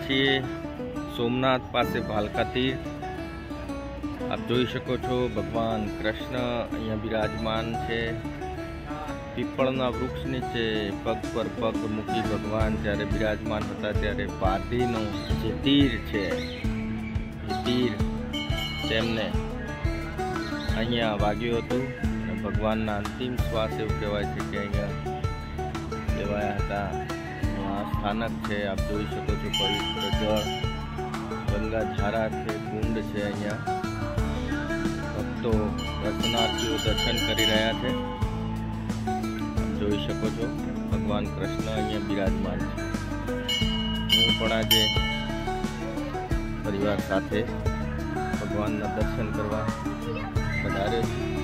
છીએ સોમનાથ પાસે ભાલકા તીર્થ। આપ જોઈ શકો છો ભગવાન કૃષ્ણ અહીંયા બિરાજમાન છે। પીપળના વૃક્ષ નીચે પગ પર પગ મૂકી ભગવાન જ્યારે બિરાજમાન હતા ત્યારે પારધીનું જે તીર છે એ તીર તેમને અહીંયા વાગ્યું હતું। ભગવાનના અંતિમ શ્વાસ એવું કહેવાય છે કે અહીંયા લેવાયા હતા। આ સ્થાનક છે, આપ જોઈ શકો છો પવિત્ર જળ, ગંગા ધારા છે, કુંડ છે। અહીંયા ભક્તો દર્શનાર્થીઓ દર્શન કરી રહ્યા છે। જોઈ શકો છો ભગવાન કૃષ્ણ અહીંયા બિરાજમાન છે। હું પણ આજે પરિવાર સાથે ભગવાનના દર્શન કરવા પધાર્યો છું।